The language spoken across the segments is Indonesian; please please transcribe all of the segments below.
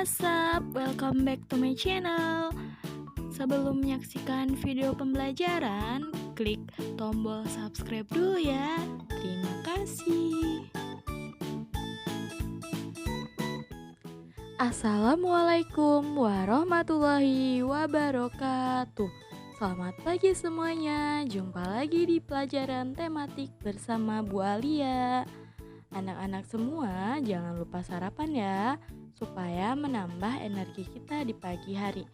what's up? Welcome back to my channel. Sebelum menyaksikan video pembelajaran, klik tombol subscribe dulu ya. Terima kasih. Assalamualaikum warahmatullahi wabarakatuh. Selamat pagi semuanya. Jumpa lagi di pelajaran tematik bersama Bu Alia. Anak-anak semua jangan lupa sarapan ya, supaya menambah energi kita di pagi hari.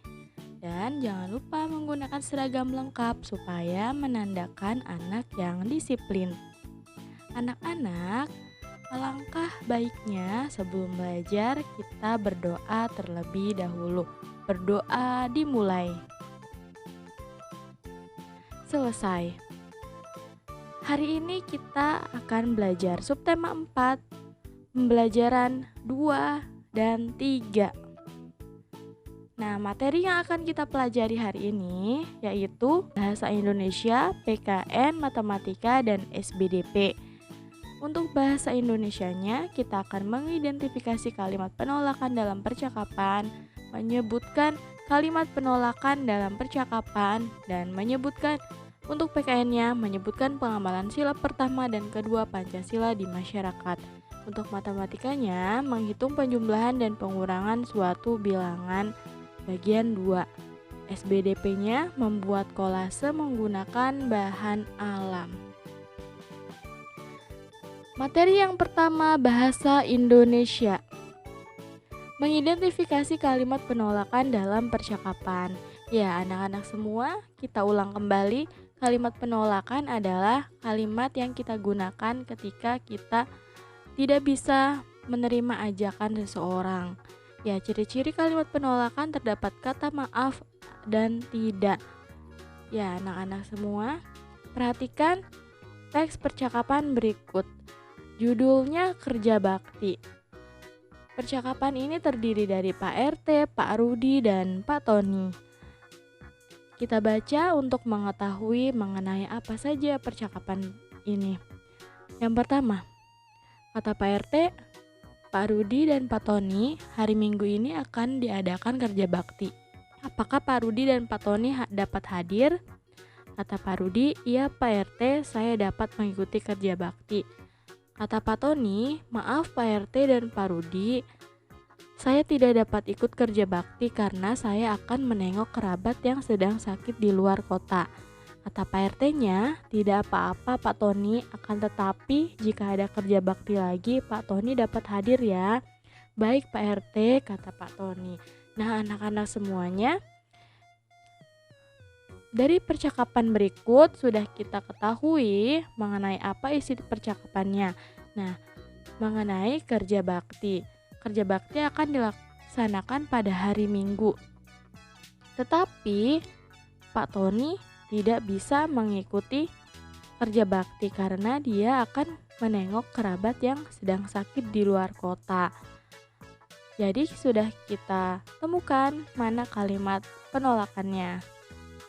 Dan jangan lupa menggunakan seragam lengkap supaya menandakan anak yang disiplin. Anak-anak, alangkah baiknya sebelum belajar kita berdoa terlebih dahulu. Berdoa dimulai. Selesai. Hari ini kita akan belajar subtema 4, pembelajaran 2 dan 3. Nah, materi yang akan kita pelajari hari ini yaitu Bahasa Indonesia, PKN, Matematika, dan SBDP. Untuk Bahasa Indonesianya, kita akan mengidentifikasi kalimat penolakan dalam percakapan, menyebutkan kalimat penolakan dalam percakapan, dan menyebutkan untuk PKN-nya menyebutkan pengamalan sila pertama dan kedua Pancasila di masyarakat. Untuk matematikanya, menghitung penjumlahan dan pengurangan suatu bilangan bagian 2. SBDP-nya membuat kolase menggunakan bahan alam. Materi yang pertama, Bahasa Indonesia. Mengidentifikasi kalimat penolakan dalam percakapan. Ya, anak-anak semua, kita ulang kembali. Kalimat penolakan adalah kalimat yang kita gunakan ketika kita tidak bisa menerima ajakan seseorang. Ya, ciri-ciri kalimat penolakan terdapat kata maaf dan tidak. Ya, anak-anak semua, perhatikan teks percakapan berikut. Judulnya Kerja Bakti. Percakapan ini terdiri dari Pak RT, Pak Rudi, dan Pak Tony. Kita baca untuk mengetahui mengenai apa saja percakapan ini. Yang pertama, kata Pak RT, Pak Rudi dan Pak Tony, hari Minggu ini akan diadakan kerja bakti. Apakah Pak Rudi dan Pak Tony dapat hadir? Kata Pak Rudi, iya Pak RT, saya dapat mengikuti kerja bakti. Kata Pak Tony, maaf Pak RT dan Pak Rudi, saya tidak dapat ikut kerja bakti karena saya akan menengok kerabat yang sedang sakit di luar kota. Kata Pak RT-nya, tidak apa-apa Pak Tony, akan tetapi jika ada kerja bakti lagi, Pak Tony dapat hadir ya. Baik Pak RT, kata Pak Tony. Nah, anak-anak semuanya, dari percakapan berikut sudah kita ketahui mengenai apa isi percakapannya. Nah, mengenai kerja bakti. Kerja bakti akan dilaksanakan pada hari Minggu. Tetapi Pak Tony tidak bisa mengikuti kerja bakti karena dia akan menengok kerabat yang sedang sakit di luar kota. Jadi sudah kita temukan mana kalimat penolakannya.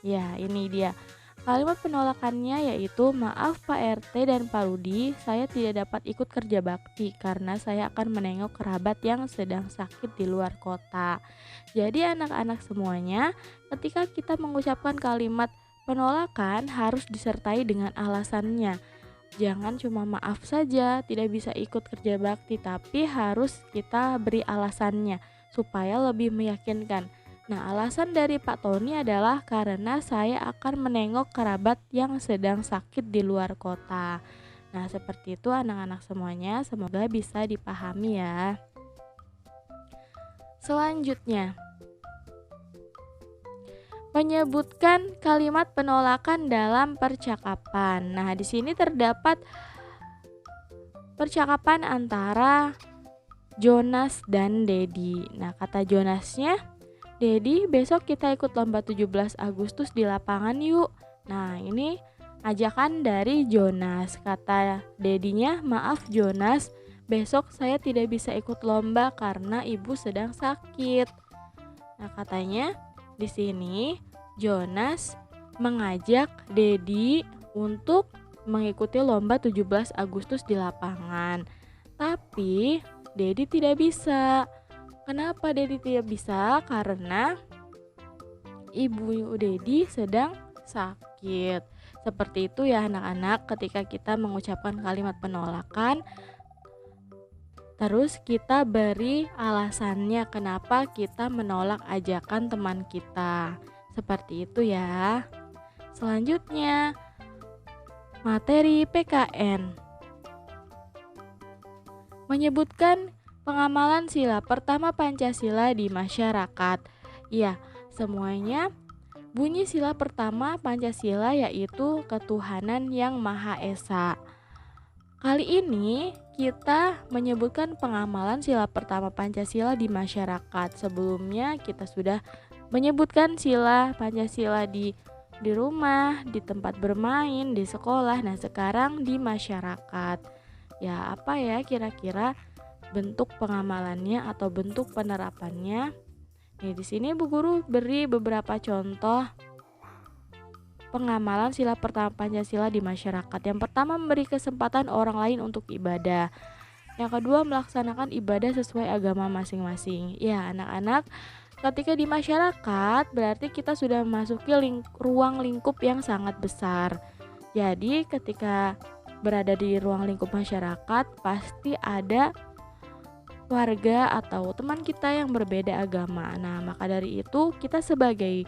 Ya, ini dia. Kalimat penolakannya yaitu, maaf Pak RT dan Pak Rudi, saya tidak dapat ikut kerja bakti karena saya akan menengok kerabat yang sedang sakit di luar kota. Jadi anak-anak semuanya, ketika kita mengucapkan kalimat penolakan harus disertai dengan alasannya. Jangan cuma maaf saja, tidak bisa ikut kerja bakti, tapi harus kita beri alasannya supaya lebih meyakinkan. Nah, alasan dari Pak Tony adalah karena saya akan menengok kerabat yang sedang sakit di luar kota. Nah, seperti itu anak-anak semuanya, semoga bisa dipahami ya. Selanjutnya, menyebutkan kalimat penolakan dalam percakapan. Nah, di sini terdapat percakapan antara Jonas dan Dedi. Nah, kata Jonasnya, Dedi, besok kita ikut lomba 17 Agustus di lapangan yuk. Nah, ini ajakan dari Jonas. Kata Dedinya, maaf Jonas, besok saya tidak bisa ikut lomba karena ibu sedang sakit. Nah, katanya di sini Jonas mengajak Dedi untuk mengikuti lomba 17 Agustus di lapangan. Tapi Dedi tidak bisa. Kenapa Dedi tidak bisa? Karena ibu Dedi sedang sakit. Seperti itu ya anak-anak, ketika kita mengucapkan kalimat penolakan, terus kita beri alasannya kenapa kita menolak ajakan teman kita. Seperti itu ya. Selanjutnya, materi PKN. Menyebutkan pengamalan sila pertama Pancasila di masyarakat. Ya, semuanya bunyi sila pertama Pancasila yaitu ketuhanan yang Maha Esa. Kali ini kita menyebutkan pengamalan sila pertama Pancasila di masyarakat. Sebelumnya kita sudah menyebutkan sila Pancasila di rumah, di tempat bermain, di sekolah. Nah, sekarang di masyarakat. Ya, apa ya kira-kira bentuk pengamalannya atau bentuk penerapannya? Nih, di sini Bu Guru beri beberapa contoh pengamalan sila pertama Pancasila di masyarakat. Yang pertama, memberi kesempatan orang lain untuk ibadah. Yang kedua, melaksanakan ibadah sesuai agama masing-masing. Ya, anak-anak, ketika di masyarakat berarti kita sudah memasuki ruang lingkup yang sangat besar. Jadi, ketika berada di ruang lingkup masyarakat, pasti ada warga atau teman kita yang berbeda agama. Nah, maka dari itu kita sebagai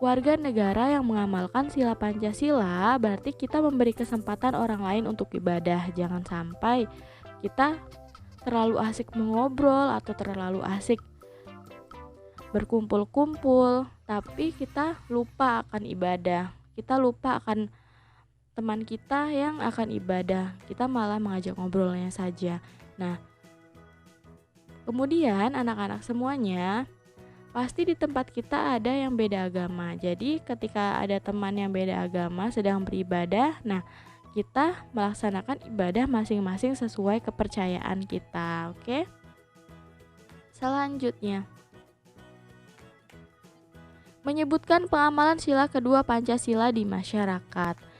warga negara yang mengamalkan sila Pancasila, berarti kita memberi kesempatan orang lain untuk ibadah. Jangan sampai kita terlalu asik mengobrol atau terlalu asik berkumpul-kumpul, tapi kita lupa akan ibadah. Kita lupa akan teman kita yang akan ibadah. Kita malah mengajak ngobrolnya saja. Nah, kemudian anak-anak semuanya, pasti di tempat kita ada yang beda agama. Jadi ketika ada teman yang beda agama sedang beribadah, nah kita melaksanakan ibadah masing-masing sesuai kepercayaan kita. Oke? Selanjutnya, menyebutkan pengamalan sila kedua Pancasila di masyarakat.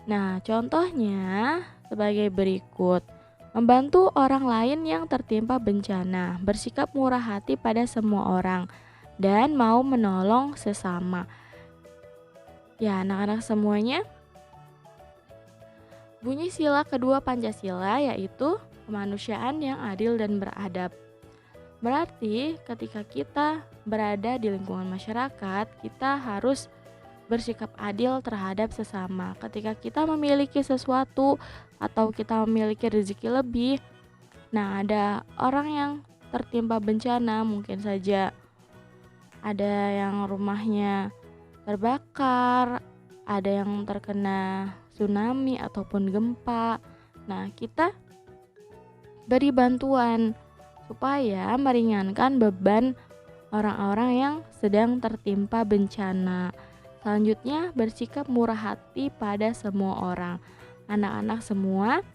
Nah, contohnya sebagai berikut. Membantu orang lain yang tertimpa bencana, bersikap murah hati pada semua orang, dan mau menolong sesama. Ya, anak-anak semuanya, bunyi sila kedua Pancasila yaitu kemanusiaan yang adil dan beradab. Berarti ketika kita berada di lingkungan masyarakat, kita harus bersikap adil terhadap sesama. Ketika kita memiliki sesuatu atau kita memiliki rezeki lebih, nah ada orang yang tertimpa bencana, mungkin saja ada yang rumahnya terbakar, ada yang terkena tsunami ataupun gempa. Nah, kita beri bantuan supaya meringankan beban orang-orang yang sedang tertimpa bencana. Selanjutnya, bersikap murah hati pada semua orang. Anak-anak semua,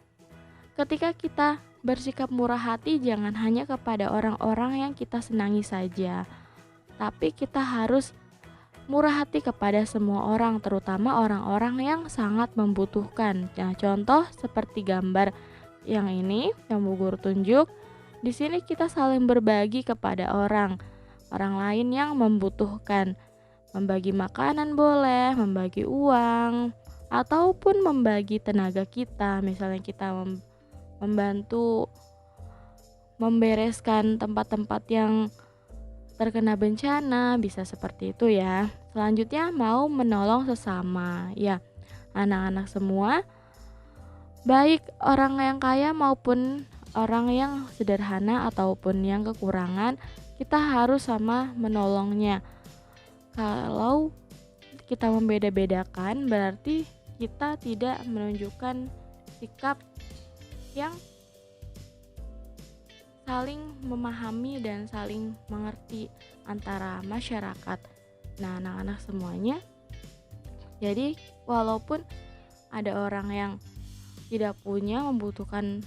ketika kita bersikap murah hati jangan hanya kepada orang-orang yang kita senangi saja, tapi kita harus murah hati kepada semua orang, terutama orang-orang yang sangat membutuhkan. Nah, contoh seperti gambar yang ini yang Bu Guru tunjuk. Di sini kita saling berbagi kepada orang lain yang membutuhkan. Membagi makanan boleh, membagi uang, ataupun membagi tenaga kita. Misalnya kita membantu membereskan tempat-tempat yang terkena bencana, bisa seperti itu ya. Selanjutnya, mau menolong sesama. Ya, anak-anak semua, baik orang yang kaya maupun orang yang sederhana ataupun yang kekurangan, kita harus sama menolongnya. Kalau kita membeda-bedakan, berarti kita tidak menunjukkan sikap yang saling memahami dan saling mengerti antara masyarakat. Nah, anak-anak semuanya, jadi walaupun ada orang yang tidak punya, membutuhkan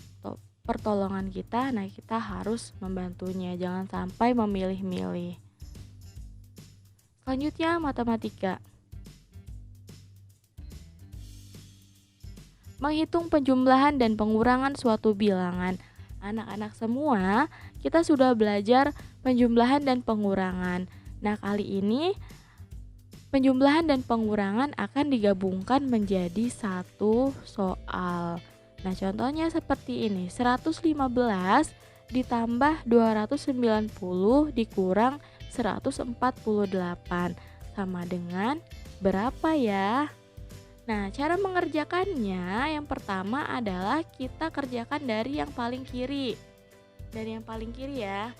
pertolongan kita, nah kita harus membantunya, jangan sampai memilih-milih. Selanjutnya, matematika. Menghitung penjumlahan dan pengurangan suatu bilangan. Anak-anak semua, kita sudah belajar penjumlahan dan pengurangan. Nah, kali ini penjumlahan dan pengurangan akan digabungkan menjadi satu soal. Nah, contohnya seperti ini. 115 ditambah 290 dikurang 148 sama dengan berapa ya? Nah, cara mengerjakannya yang pertama adalah kita kerjakan dari yang paling kiri. Dari yang paling kiri ya.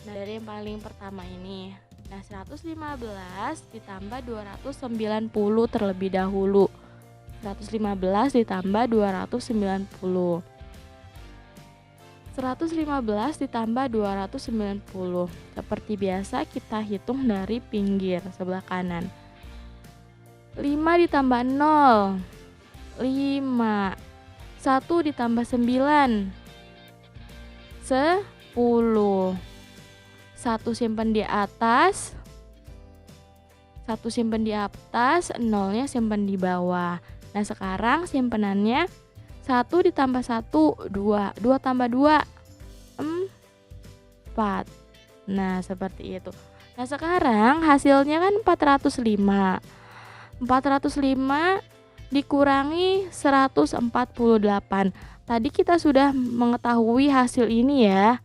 Nah, dari yang paling pertama ini. Nah, 115 ditambah 290 terlebih dahulu. 115 ditambah 290. 115 ditambah 290. Seperti biasa kita hitung dari pinggir sebelah kanan. 5 ditambah 0, 5. 1 ditambah 9, 10. 1 simpen di atas, 1 simpen di atas, 0-nya simpen di bawah. Nah, sekarang simpenannya 1 ditambah 1, 2. 2 tambah 2, 4. Nah, seperti itu. Nah, sekarang hasilnya kan 405. 405 dikurangi 148. Tadi kita sudah mengetahui hasil ini ya.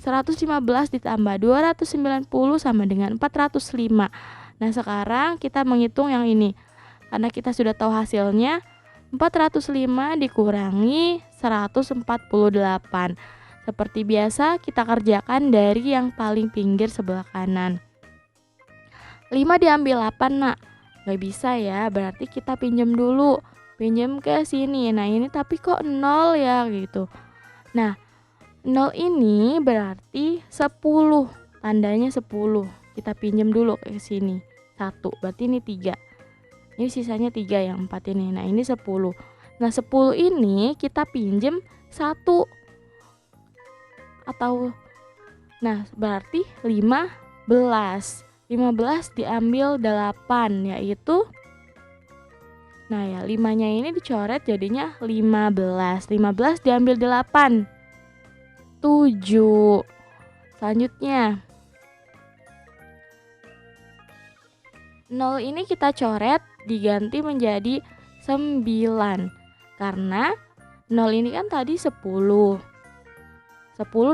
115 ditambah 290 sama dengan 405. Nah, sekarang kita menghitung yang ini. Karena kita sudah tahu hasilnya, 405 dikurangi 148. Seperti biasa kita kerjakan dari yang paling pinggir sebelah kanan. 5 diambil 8, Nak. Gak bisa ya, berarti kita pinjam dulu. Pinjam ke sini. Nah, ini tapi kok 0 ya gitu. Nah, 0 ini berarti 10. Tandanya 10. Kita pinjam dulu ke sini. 1, berarti ini 3. Ini sisanya 3 yang 4 ini. Nah, ini 10. Nah, 10 ini kita pinjam 1. Atau nah, berarti 15. 15 diambil 8, yaitu nah ya 5-nya ini dicoret jadinya 15. 15 diambil 8, 7. Selanjutnya 0 ini kita coret diganti menjadi 9. Karena 0 ini kan tadi 10. 10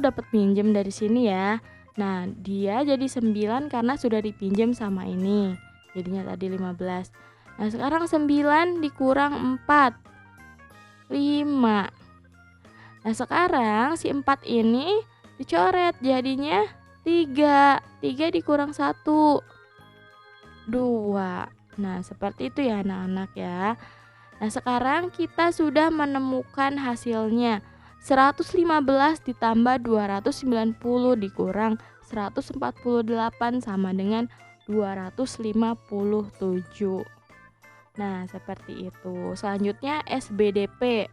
dapat pinjam dari sini ya. Nah, dia jadi 9 karena sudah dipinjam sama ini. Jadinya tadi 15. Nah, sekarang 9 dikurang 4, 5. Nah, sekarang si 4 ini dicoret jadinya 3. 3 dikurang 1, 2. Nah, seperti itu ya anak-anak ya. Nah, sekarang kita sudah menemukan hasilnya. 115 ditambah 290 dikurang 148 sama dengan 257. Nah, seperti itu. Selanjutnya SBDP.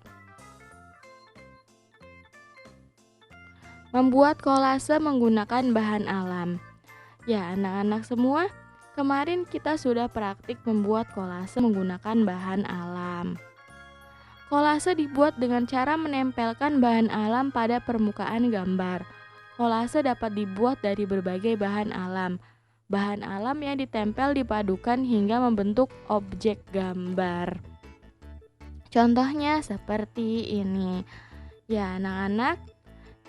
Membuat kolase menggunakan bahan alam. Ya, anak-anak semua, kemarin kita sudah praktik membuat kolase menggunakan bahan alam. Kolase dibuat dengan cara menempelkan bahan alam pada permukaan gambar. Kolase dapat dibuat dari berbagai bahan alam. Bahan alam yang ditempel dipadukan hingga membentuk objek gambar. Contohnya seperti ini. Ya, anak-anak,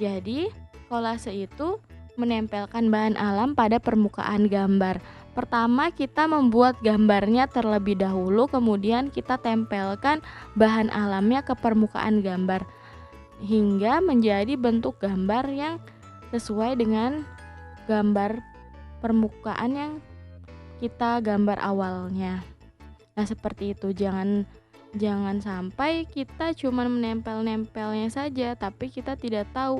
jadi kolase itu menempelkan bahan alam pada permukaan gambar. Pertama kita membuat gambarnya terlebih dahulu, kemudian kita tempelkan bahan alamnya ke permukaan gambar hingga menjadi bentuk gambar yang sesuai dengan gambar permukaan yang kita gambar awalnya. Nah, seperti itu. Jangan sampai kita cuma menempel-nempelnya saja tapi kita tidak tahu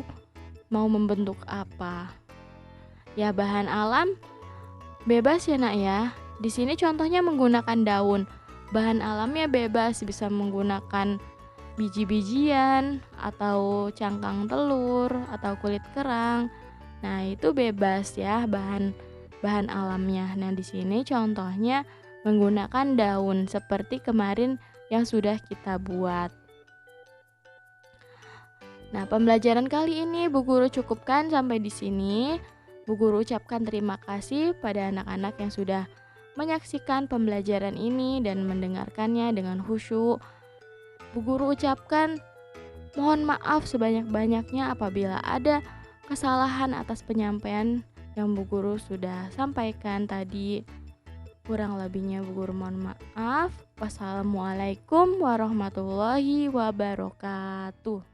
mau membentuk apa. Ya, bahan alam bebas ya nak ya. Di sini contohnya menggunakan daun. Bahan alamnya bebas, bisa menggunakan biji-bijian atau cangkang telur atau kulit kerang. Nah, itu bebas ya bahan alamnya. Nah, di sini contohnya menggunakan daun seperti kemarin yang sudah kita buat. Nah, pembelajaran kali ini Bu Guru cukupkan sampai di sini. Bu Guru ucapkan terima kasih pada anak-anak yang sudah menyaksikan pembelajaran ini dan mendengarkannya dengan khusyuk. Bu Guru ucapkan mohon maaf sebanyak-banyaknya apabila ada kesalahan atas penyampaian yang Bu Guru sudah sampaikan tadi. Kurang lebihnya Bu Guru mohon maaf. Wassalamualaikum warahmatullahi wabarakatuh.